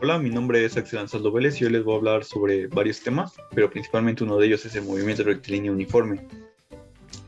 Hola, mi nombre es Axel Ansaldo Vélez y hoy les voy a hablar sobre varios temas, pero principalmente uno de ellos es el movimiento rectilíneo uniforme.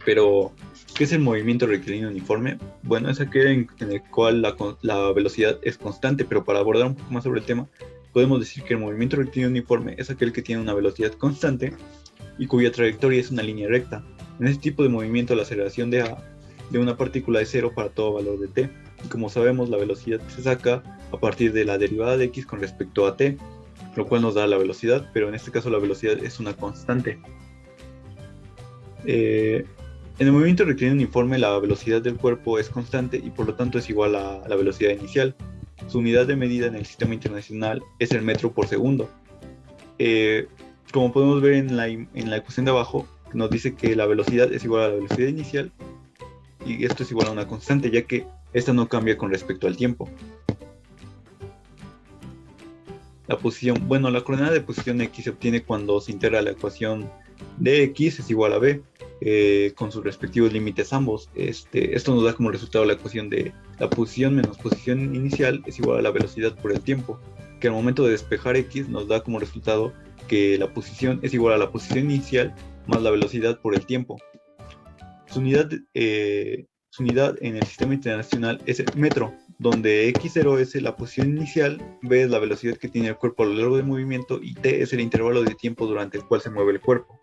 Pero, ¿qué es el movimiento rectilíneo uniforme? Bueno, es aquel en el cual la velocidad es constante, pero para abordar un poco más sobre el tema, podemos decir que el movimiento rectilíneo uniforme es aquel que tiene una velocidad constante y cuya trayectoria es una línea recta. En este tipo de movimiento, la aceleración de una partícula es cero para todo valor de t. Y como sabemos, la velocidad se saca a partir de la derivada de x con respecto a t, lo cual nos da la velocidad, pero en este caso la velocidad es una constante. En el movimiento rectilíneo uniforme, la velocidad del cuerpo es constante y por lo tanto es igual a la velocidad inicial. Su unidad de medida en el sistema internacional es el metro por segundo. Eh, Como podemos ver en la ecuación de abajo, nos dice que la velocidad es igual a la velocidad inicial y esto es igual a una constante, ya que esta no cambia con respecto al tiempo. La posición, bueno, la coordenada de posición x se obtiene cuando se integra la ecuación de x es igual a b, con sus respectivos límites ambos. Esto nos da como resultado la ecuación de la posición menos posición inicial es igual a la velocidad por el tiempo, que al momento de despejar x nos da como resultado que la posición es igual a la posición inicial más la velocidad por el tiempo. Su unidad en el sistema internacional es el metro, donde x0 es la posición inicial, b es la velocidad que tiene el cuerpo a lo largo del movimiento y t es el intervalo de tiempo durante el cual se mueve el cuerpo.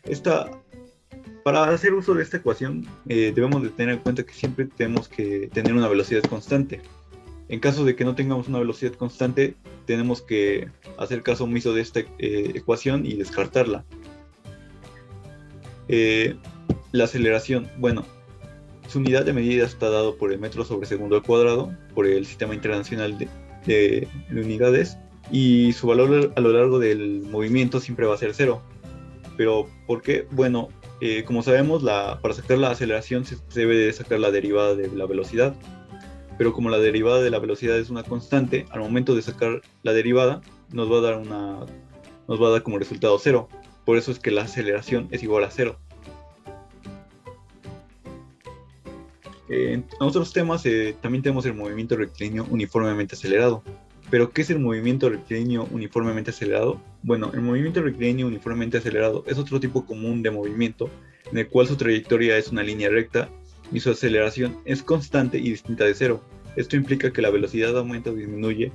Esta, para hacer uso de esta ecuación, debemos de tener en cuenta que siempre tenemos que tener una velocidad constante. En caso de que no tengamos una velocidad constante, tenemos que hacer caso omiso de esta ecuación y descartarla. La aceleración, bueno, su unidad de medida está dado por el metro sobre segundo al cuadrado, por el sistema internacional de unidades, y su valor a lo largo del movimiento siempre va a ser cero. Pero, ¿por qué? Bueno, como sabemos, para sacar la aceleración se debe de sacar la derivada de la velocidad, pero como la derivada de la velocidad es una constante, al momento de sacar la derivada nos va a dar como resultado cero. Por eso es que la aceleración es igual a cero. En otros temas también tenemos el movimiento rectilíneo uniformemente acelerado. ¿Pero qué es el movimiento rectilíneo uniformemente acelerado? Bueno, el movimiento rectilíneo uniformemente acelerado es otro tipo común de movimiento en el cual su trayectoria es una línea recta y su aceleración es constante y distinta de cero. Esto implica que eh, la velocidad aumenta o disminuye.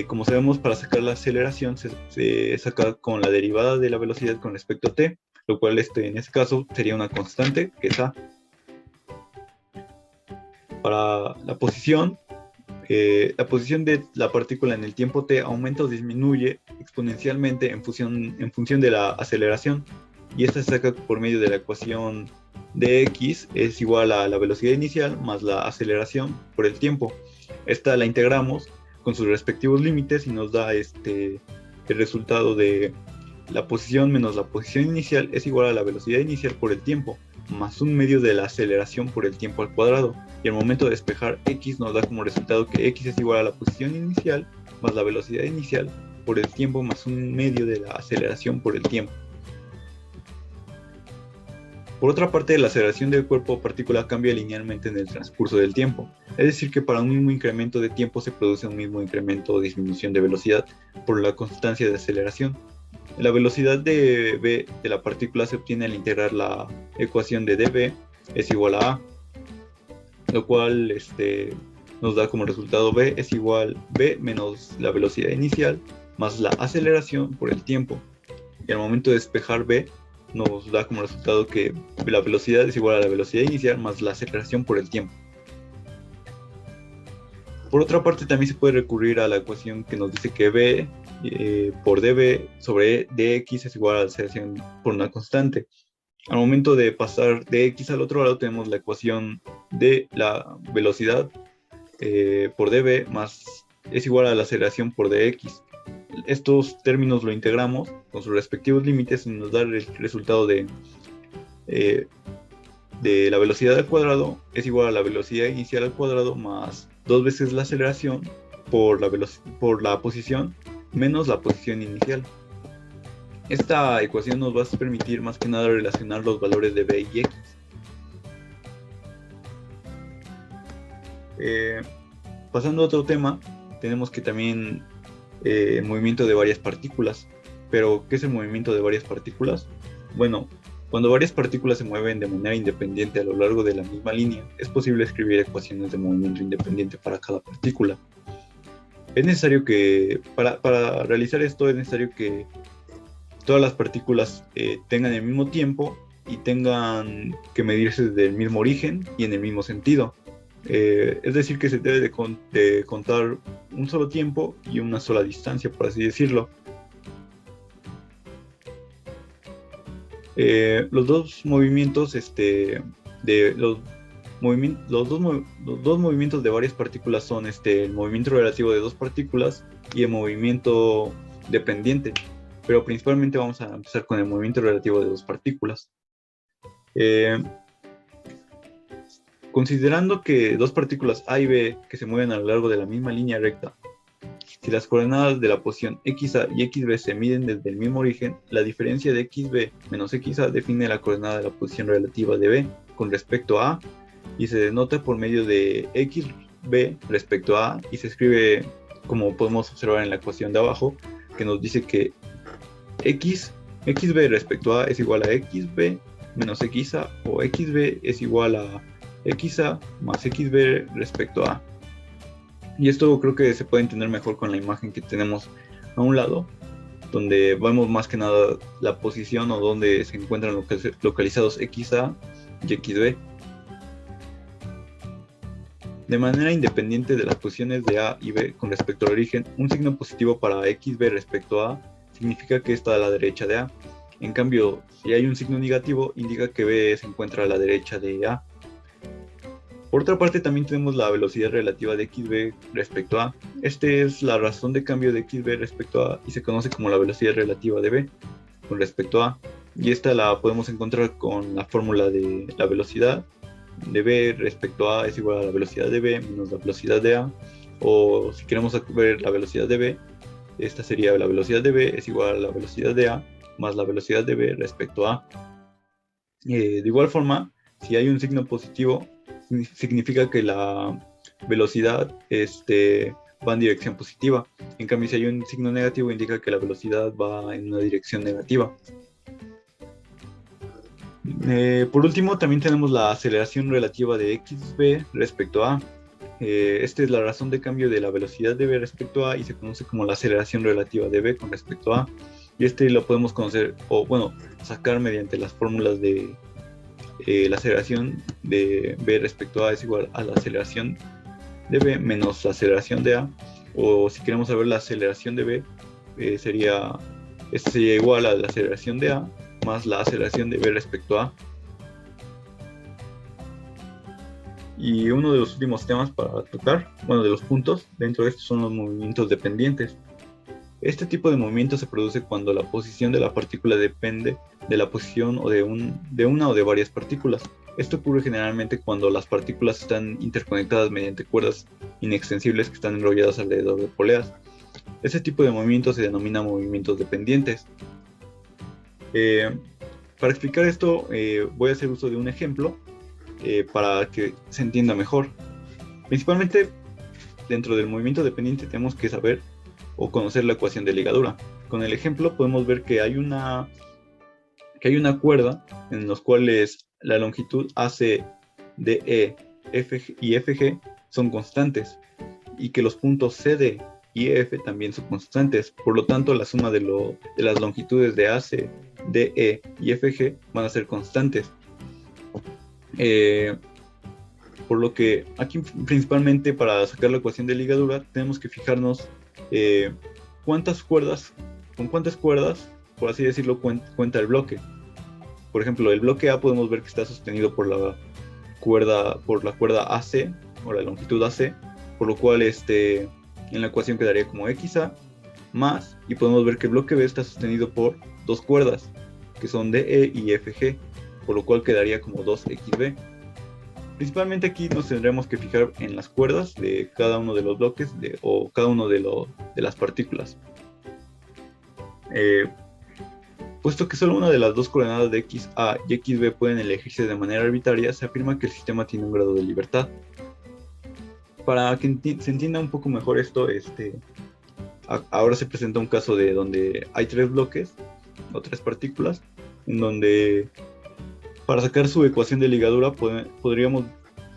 Como sabemos, para sacar la aceleración se saca con la derivada de la velocidad con respecto a t, lo cual en este caso sería una constante, que es a. Para la posición de la partícula en el tiempo t aumenta o disminuye exponencialmente en función de la aceleración, y esta se saca por medio de la ecuación de x es igual a la velocidad inicial más la aceleración por el tiempo. Esta la integramos con sus respectivos límites y nos da el resultado de la posición menos la posición inicial es igual a la velocidad inicial por el tiempo, más un medio de la aceleración por el tiempo al cuadrado. Y al momento de despejar x nos da como resultado que x es igual a la posición inicial más la velocidad inicial por el tiempo más un medio de la aceleración por el tiempo. Por otra parte, la aceleración del cuerpo o partícula cambia linealmente en el transcurso del tiempo, es decir que para un mismo incremento de tiempo se produce un mismo incremento o disminución de velocidad por la constancia de aceleración. La velocidad de v de la partícula se obtiene al integrar la ecuación de dv es igual a, lo cual nos da como resultado v es igual a v menos la velocidad inicial más la aceleración por el tiempo. Y al momento de despejar v nos da como resultado que la velocidad es igual a la velocidad inicial más la aceleración por el tiempo. Por otra parte, también se puede recurrir a la ecuación que nos dice que v por dv sobre dx es igual a la aceleración por una constante. Al momento de pasar de x al otro lado tenemos la ecuación de la velocidad por dv más es igual a la aceleración por dx. Estos términos lo integramos con sus respectivos límites y nos da el resultado de la velocidad al cuadrado es igual a la velocidad inicial al cuadrado más dos veces la aceleración por la posición menos la posición inicial. Esta ecuación nos va a permitir más que nada relacionar los valores de v y x. Eh, Pasando a otro tema, tenemos que también movimiento de varias partículas. Pero, ¿qué es el movimiento de varias partículas? Bueno, cuando varias partículas se mueven de manera independiente a lo largo de la misma línea, es posible escribir ecuaciones de movimiento independiente para cada partícula. Es necesario que, para realizar esto, es necesario que todas las partículas tengan el mismo tiempo y tengan que medirse desde el mismo origen y en el mismo sentido. Es decir, que se debe de contar un solo tiempo y una sola distancia, por así decirlo. Los dos movimientos de los dos movimientos de varias partículas son el movimiento relativo de dos partículas y el movimiento dependiente, pero principalmente vamos a empezar con el movimiento relativo de dos partículas. Considerando que dos partículas A y B que se mueven a lo largo de la misma línea recta, si las coordenadas de la posición XA y XB se miden desde el mismo origen, la diferencia de XB menos XA define la coordenada de la posición relativa de B con respecto a A y se denota por medio de XB respecto a A y se escribe como podemos observar en la ecuación de abajo, que nos dice que XB respecto a A es igual a XB menos XA o XB es igual a XA más XB respecto a A. Y esto creo que se puede entender mejor con la imagen que tenemos a un lado, donde vemos más que nada la posición o donde se encuentran localizados XA y XB. De manera independiente de las posiciones de A y B con respecto al origen, un signo positivo para XB respecto a A significa que está a la derecha de A. En cambio, si hay un signo negativo, indica que B se encuentra a la derecha de A. Por otra parte, también tenemos la velocidad relativa de XB respecto a A. Esta es la razón de cambio de XB respecto a A y se conoce como la velocidad relativa de B con respecto a A. Y esta la podemos encontrar con la fórmula de la velocidad de B respecto a A es igual a la velocidad de B menos la velocidad de A. O si queremos ver la velocidad de B, esta sería la velocidad de B es igual a la velocidad de A más la velocidad de B respecto a A. De igual forma, si hay un signo positivo, significa que la velocidad va en dirección positiva. En cambio, si hay un signo negativo, indica que la velocidad va en una dirección negativa. Por último, también tenemos la aceleración relativa de XB respecto a A. Esta es la razón de cambio de la velocidad de B respecto a A y se conoce como la aceleración relativa de B con respecto a A. Y lo podemos conocer, o bueno, sacar mediante las fórmulas de la aceleración de B respecto a A es igual a la aceleración de B menos la aceleración de A, o si queremos saber la aceleración de B, sería igual a la aceleración de A más la aceleración de B respecto a A. Y uno de los últimos temas para tocar, bueno, de los puntos dentro de estos son los movimientos dependientes. Este tipo de movimiento se produce cuando la posición de la partícula depende de la posición o de una o de varias partículas. Esto ocurre generalmente cuando las partículas están interconectadas mediante cuerdas inextensibles que están enrolladas alrededor de poleas. Este tipo de movimiento se denomina movimientos dependientes. Para explicar esto, voy a hacer uso de un ejemplo para que se entienda mejor. Principalmente, dentro del movimiento dependiente tenemos que saber o conocer la ecuación de ligadura. Con el ejemplo podemos ver que hay una cuerda en los cuales la longitud AC, DE, F y FG son constantes y que los puntos CD y EF también son constantes. Por lo tanto, la suma de las longitudes de AC, DE y FG van a ser constantes. Por lo que aquí principalmente para sacar la ecuación de ligadura tenemos que fijarnos con cuántas cuerdas, por así decirlo, cuenta el bloque. Por ejemplo, el bloque A podemos ver que está sostenido por la cuerda AC o la longitud AC, por lo cual en la ecuación quedaría como XA más, y podemos ver que el bloque B está sostenido por dos cuerdas que son DE y FG, por lo cual quedaría como 2XB. Principalmente aquí nos tendremos que fijar en las cuerdas de cada uno de los bloques o cada uno de las partículas. Puesto que solo una de las dos coordenadas de XA y XB pueden elegirse de manera arbitraria, se afirma que el sistema tiene un grado de libertad. para que se entienda un poco mejor esto, ahora se presenta un caso de donde hay tres bloques o tres partículas, en donde para sacar su ecuación de ligadura podríamos,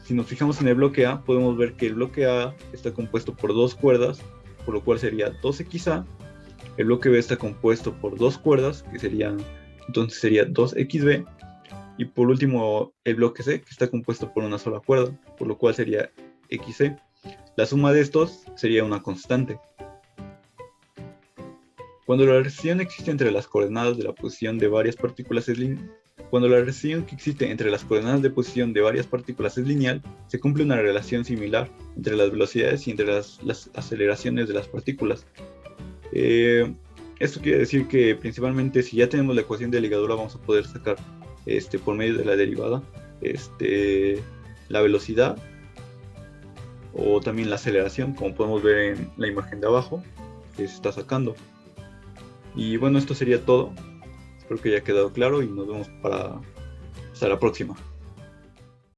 si nos fijamos en el bloque A, podemos ver que el bloque A está compuesto por dos cuerdas, por lo cual sería 2XA. El bloque B está compuesto por dos cuerdas, entonces sería 2XB. Y por último, el bloque C, que está compuesto por una sola cuerda, por lo cual sería XC. La suma de estos sería una constante. Cuando la relación existe entre las coordenadas de la posición de varias partículas es lineal, cuando la relación que existe entre las coordenadas de posición de varias partículas es lineal, se cumple una relación similar entre las velocidades y entre las aceleraciones de las partículas. Esto quiere decir que principalmente si ya tenemos la ecuación de ligadura vamos a poder sacar por medio de la derivada la velocidad o también la aceleración, como podemos ver en la imagen de abajo que se está sacando. Y bueno, esto sería todo. Espero que haya quedado claro y nos vemos hasta la próxima.